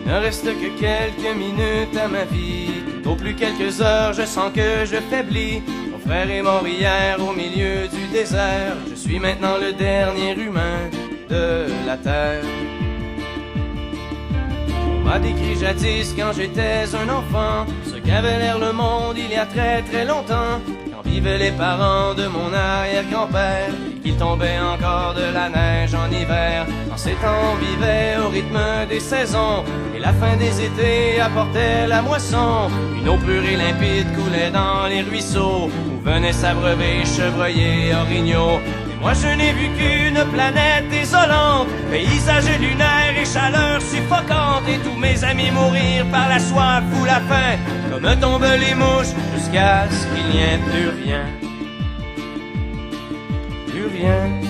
Il ne reste que quelques minutes à ma vie, tout au plus quelques heures, je sens que je faiblis. Mon frère est mort hier au milieu du désert, je suis maintenant le dernier humain de la terre. On m'a décrit jadis quand j'étais un enfant ce qu'avait l'air le monde il y a très très longtemps, quand vivaient les parents de mon arrière-grand-père et qu'il tombait encore de la neige en hiver. En ces temps on vivait au rythme des saisons et la fin des étés apportait la moisson. Une eau pure et limpide coulait dans les ruisseaux où venaient s'abreuver chevreuils et orignaux. Moi je n'ai vu qu'une planète désolante, paysage lunaire et chaleur suffocante, et tous mes amis mourir par la soif ou la faim, comme tombent les mouches, jusqu'à ce qu'il n'y ait plus rien. Plus rien.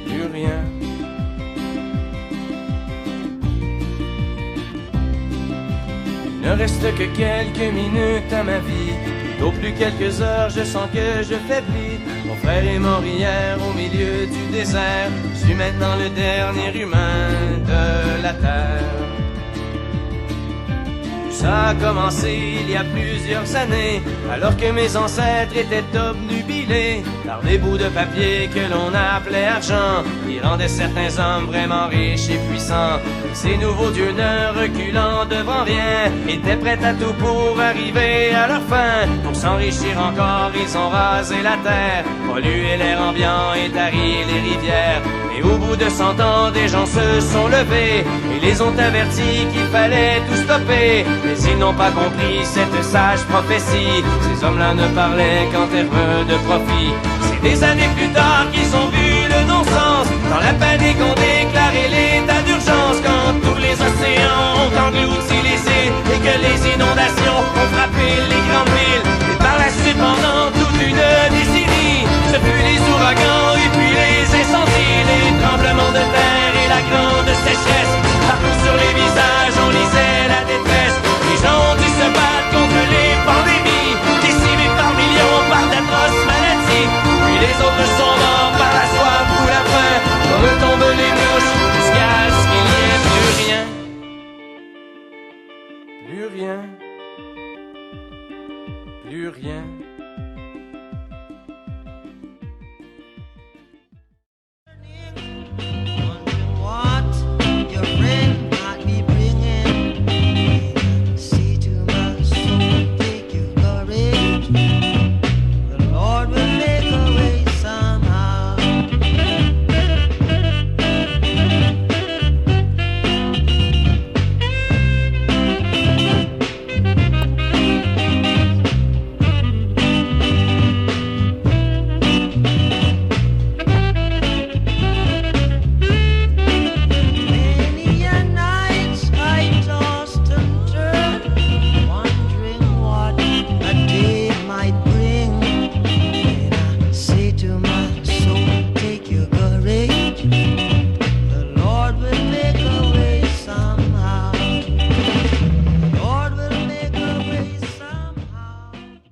Plus rien. Il ne reste que quelques minutes à ma vie, au plus quelques heures, je sens que je faiblis. Mon frère est mort hier au milieu du désert, je suis maintenant le dernier humain de la terre. Ça a commencé il y a plusieurs années, alors que mes ancêtres étaient obnubilés par des bouts de papier que l'on appelait argent, qui rendaient certains hommes vraiment riches et puissants. Ces nouveaux dieux ne reculant devant rien, étaient prêts à tout pour arriver à leur fin. Pour s'enrichir encore, ils ont rasé la terre, pollué l'air ambiant et tari les rivières. Et au bout de 100 ans, des gens se sont levés et les ont avertis qu'il fallait tout stopper. Mais ils n'ont pas compris cette sage prophétie, ces hommes-là ne parlaient qu'en termes de profit. C'est des années plus tard qu'ils ont vu le non-sens dans la panique on